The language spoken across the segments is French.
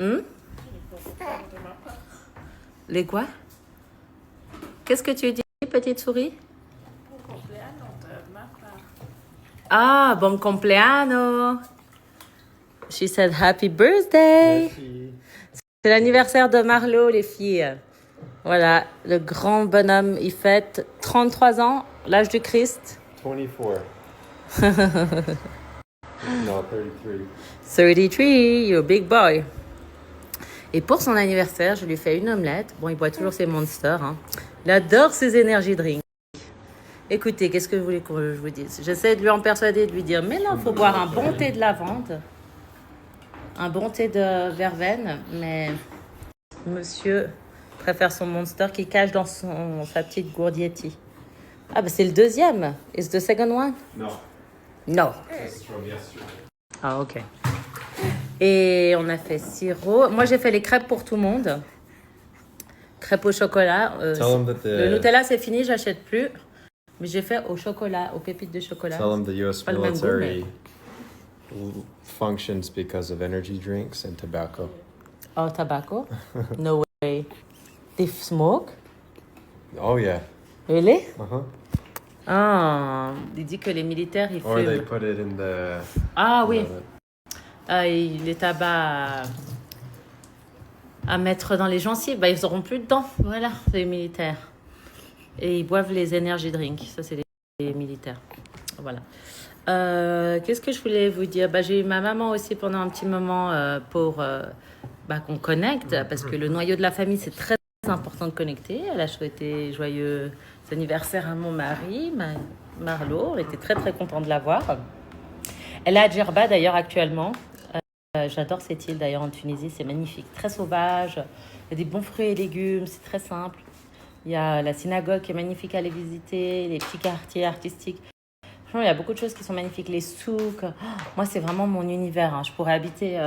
Hmm? Les quoi? Qu'est-ce que tu dis, petite souris? Ah, bon compleanno. She said happy birthday. Merci. C'est l'anniversaire de Marlo, les filles. Voilà, le grand bonhomme, il fête 33 ans, l'âge du Christ. 24. No, 33. 33, you're a big boy. Et pour son anniversaire, je lui fais une omelette. Bon, il boit toujours ses Monsters. Hein. Il adore ses énergies drinks. Écoutez, qu'est-ce que vous voulez que je vous dise? J'essaie de lui en persuader, de lui dire, mais non, il faut boire un bon thé de lavande, un bon thé de verveine, mais monsieur préfère son Monster qui cache dans sa petite gourdietti. Ah, bah c'est le deuxième. Is the second one? Non, No. c'est from yesterday. Ah, ok. Et on a fait sirop. Moi, j'ai fait les crêpes pour tout le monde. Crêpes au chocolat. Tell them that Le the Nutella, c'est fini, j'achète plus. Mais j'ai fait au chocolat, aux pépites de chocolat. tell them the U.S. Pas le même goût, military functions because of energy drinks and tobacco. Oh, tobacco? No way. They smoke? Oh yeah. Really? Uh-huh. Ah, il dit que les militaires, ils Or they fument. put it in the. Ah oui. Les tabacs à mettre dans les gencives, bah, ils n'auront plus de dents. Voilà, les militaires. Et ils boivent les energy drinks. Ça, c'est les militaires. Voilà. Qu'est-ce que je voulais vous dire? Bah, j'ai eu ma maman aussi pendant un petit moment pour qu'on connecte, parce que le noyau de la famille, c'est très important de connecter. Elle a souhaité joyeux anniversaire à mon mari, Marlo. On était très très contents de la voir. Elle est à Djerba d'ailleurs actuellement. J'adore cette île d'ailleurs en Tunisie, c'est magnifique, très sauvage. Il y a des bons fruits et légumes, c'est très simple. Il y a la synagogue qui est magnifique à aller visiter, les petits quartiers artistiques. Franchement, il y a beaucoup de choses qui sont magnifiques, les souks. Oh, moi, c'est vraiment mon univers. Hein. Je pourrais habiter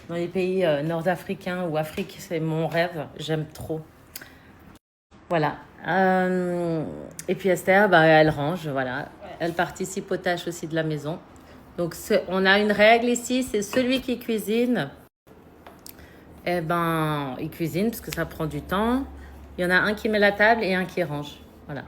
dans les pays nord-africains ou Afrique, c'est mon rêve. J'aime trop. Voilà. Et puis Esther, elle range, voilà. Elle participe aux tâches aussi de la maison. Donc, on a une règle ici, c'est celui qui cuisine, il cuisine parce que ça prend du temps. Il y en a un qui met la table et un qui range. Voilà.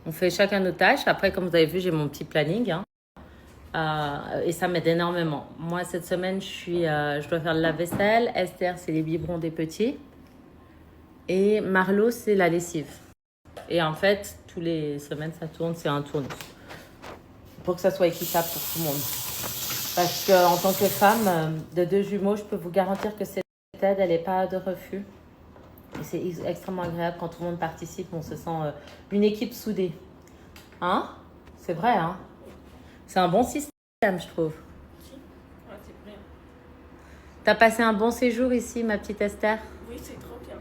On fait chacun nos tâches. Après, comme vous avez vu, j'ai mon petit planning. Hein. Et ça m'aide énormément. Moi, cette semaine, je dois faire de la vaisselle. Esther, c'est les biberons des petits. Et Marlo, c'est la lessive. Et en fait, tous les semaines, ça tourne, c'est un tournus. Pour que ça soit équitable pour tout le monde. Parce qu'en tant que femme de 2 jumeaux, je peux vous garantir que cette aide, elle n'est pas de refus. Et c'est extrêmement agréable quand tout le monde participe, on se sent une équipe soudée. Hein? C'est vrai, hein? C'est un bon système, je trouve. Ouais, c'est bien. T'as passé un bon séjour ici, ma petite Esther? Oui, c'est trop bien.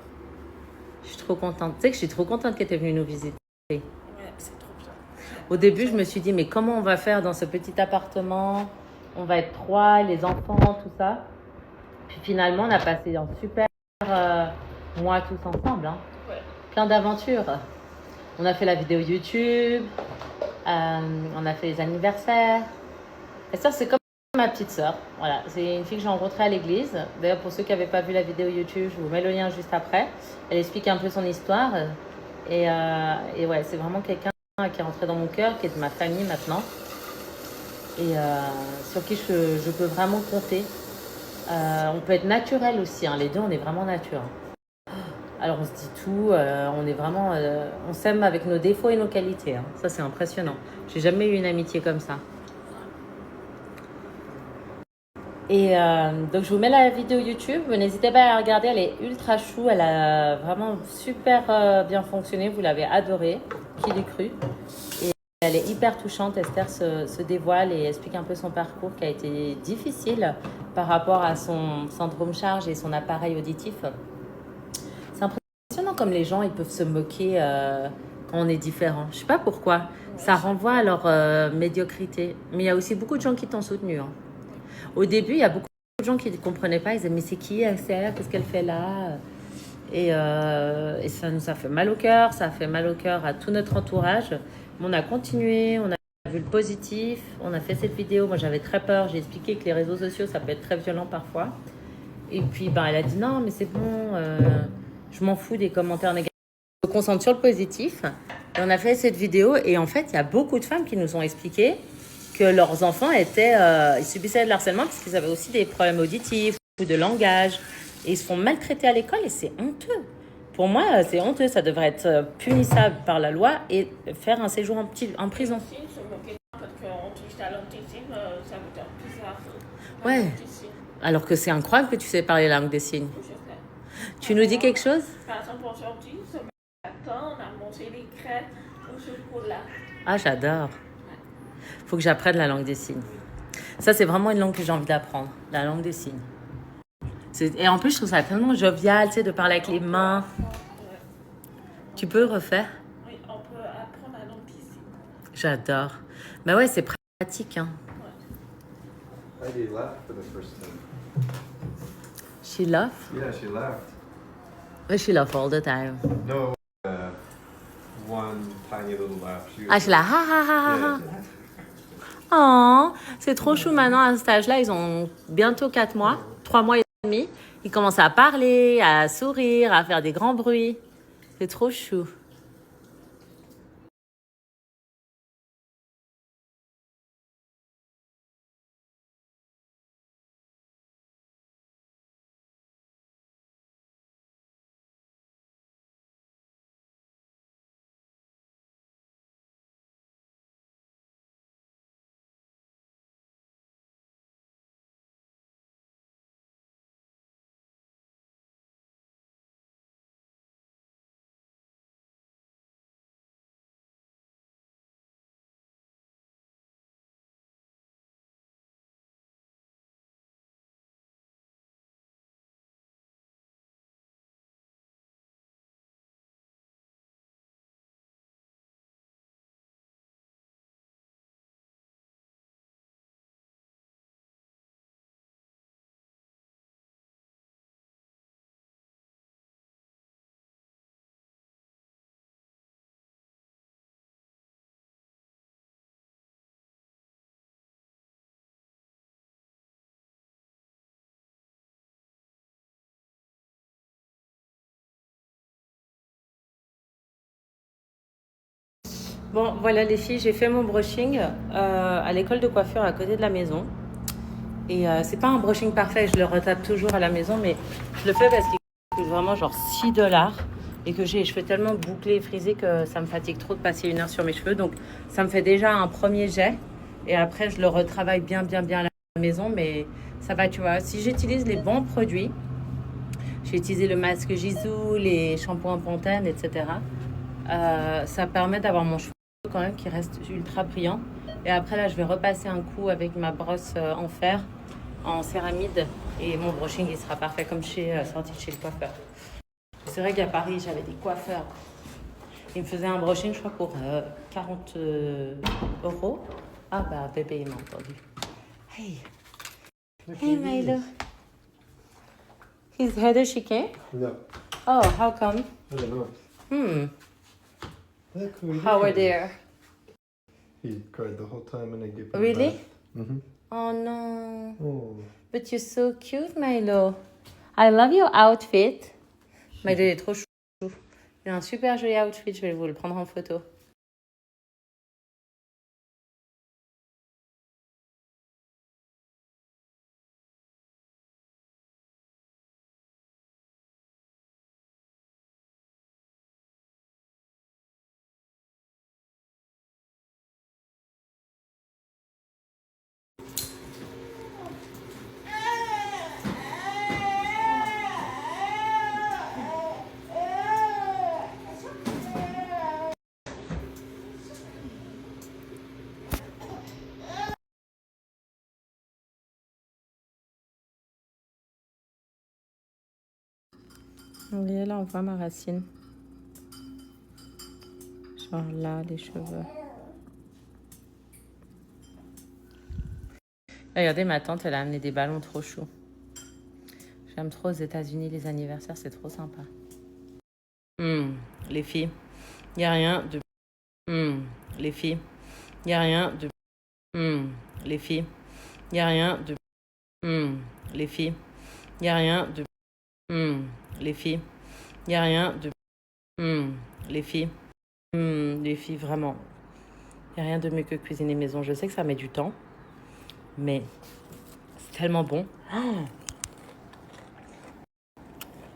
Je suis trop contente. Tu sais que je suis trop contente que tu es venue nous visiter. Ouais, c'est trop bien. Au début, je me suis dit, mais comment on va faire dans ce petit appartement? On va être 3, les enfants, tout ça. Puis finalement, on a passé un super mois tous ensemble. Hein. Ouais. Plein d'aventures. On a fait la vidéo YouTube. On a fait les anniversaires. Et ça, c'est comme ma petite sœur. Voilà, c'est une fille que j'ai rencontrée à l'église. D'ailleurs, pour ceux qui n'avaient pas vu la vidéo YouTube, je vous mets le lien juste après. Elle explique un peu son histoire. Et ouais, c'est vraiment quelqu'un qui est rentré dans mon cœur, qui est de ma famille maintenant. Et sur qui je peux vraiment compter. On peut être naturel aussi. Hein. Les deux, on est vraiment nature. Alors, on se dit tout. On est vraiment... on s'aime avec nos défauts et nos qualités. Hein. Ça, c'est impressionnant. J'ai jamais eu une amitié comme ça. Et donc, je vous mets la vidéo YouTube. N'hésitez pas à la regarder. Elle est ultra chou. Elle a vraiment super bien fonctionné. Vous l'avez adorée. Qui l'eût cru? Et elle est hyper touchante. Esther se dévoile et explique un peu son parcours qui a été difficile par rapport à son syndrome charge et son appareil auditif. C'est impressionnant comme les gens ils peuvent se moquer quand on est différent. Je sais pas pourquoi. Ça renvoie à leur médiocrité. Mais il y a aussi beaucoup de gens qui t'ont soutenu. Hein. Au début, il y a beaucoup de gens qui ne comprenaient pas. Ils disaient, mais c'est qui Esther? Qu'est-ce qu'elle fait là? Et ça nous a fait mal au cœur. Ça a fait mal au cœur à tout notre entourage. Mais on a continué. On a vu le positif. On a fait cette vidéo. Moi, j'avais très peur. J'ai expliqué que les réseaux sociaux, ça peut être très violent parfois. Et puis, ben, elle a dit non, mais c'est bon, je m'en fous des commentaires négatifs. Je me concentre sur le positif. Et on a fait cette vidéo et en fait, il y a beaucoup de femmes qui nous ont expliqué que leurs enfants ils subissaient de l'harcèlement parce qu'ils avaient aussi des problèmes auditifs ou de langage. Et ils se font maltraiter à l'école et c'est honteux. Pour moi, c'est honteux. Ça devrait être punissable par la loi et faire un séjour en prison. Aussi, se moquer parce qu'on touche ta langue des signes, ça veut dire bizarre. Ouais. La langue des signes, Alors que c'est incroyable que tu sais parler la langue des signes. je sais. Tu nous dis quelque chose? Par exemple, aujourd'hui, ce matin, on a mangé les crêpes au chocolat. Ah, j'adore. Faut que j'apprenne la langue des signes. Ça, c'est vraiment une langue que j'ai envie d'apprendre. La langue des signes. Et en plus, je trouve ça tellement jovial, tu sais, de parler avec les mains. Ouais. Tu peux refaire? Oui, on peut apprendre la langue des signes. J'adore. Bah ouais, c'est pratique, hein. Heidi laughed for the first time. She laugh? Yeah, she laughed. She laugh all the time. No, one tiny little laugh. She Ah, je suis là, ha ha ha ha ha. Oh, c'est trop chou maintenant à cet âge-là. Ils ont bientôt 4 mois, 3 mois et demi. Ils commencent à parler, à sourire, à faire des grands bruits. C'est trop chou. Bon, voilà les filles, j'ai fait mon brushing à l'école de coiffure à côté de la maison. Et c'est pas un brushing parfait, je le retape toujours à la maison, mais je le fais parce qu'il coûte vraiment genre 6 dollars et que j'ai les cheveux tellement bouclés et frisés que ça me fatigue trop de passer 1 heure sur mes cheveux. Donc ça me fait déjà un premier jet et après je le retravaille bien à la maison, mais ça va, tu vois. Si j'utilise les bons produits, j'ai utilisé le masque Gisou, les shampoings Pantene, etc. Ça permet d'avoir mon cheveu quand même qui reste ultra brillant. Et après là, je vais repasser un coup avec ma brosse en fer, en céramide, et mon brushing il sera parfait comme sorti de chez le coiffeur. C'est vrai qu'à Paris, j'avais des coiffeurs. Ils me faisaient un brushing, je crois, pour 40 euros. Ah bah, bébé, il m'a entendu. Hey, hey Milo. His head is shaking? No, Oh, how come? I don't know. Look who it How were is. they? He cried the whole time and I gave him Really? Mm-hmm. Oh no. Oh. But you're so cute, Milo. I love your outfit. Milo, il est trop chou. Il a un super joli outfit. Je vais vous le prendre en photo. Vous voyez là, on voit ma racine. Genre là, les cheveux. Regardez, ma tante, elle a amené des ballons trop chauds. J'aime trop aux États-Unis les anniversaires, c'est trop sympa. Les filles, il n'y a rien de... les filles, il n'y a rien de... les filles, il n'y a rien de... les filles, Il n'y a rien de... les filles. Il n'y a rien de... les filles. Les filles, vraiment. Il n'y a rien de mieux que cuisiner maison. Je sais que ça met du temps. Mais c'est tellement bon. Oh,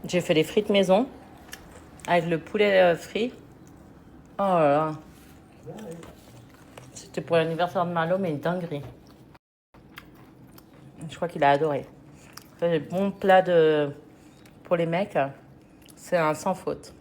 j'ai fait des frites maison. Avec le poulet frit. Oh là là. C'était pour l'anniversaire de Marlo, mais une dinguerie. Je crois qu'il a adoré. C'est le bon plat pour les mecs. C'est un sans faute.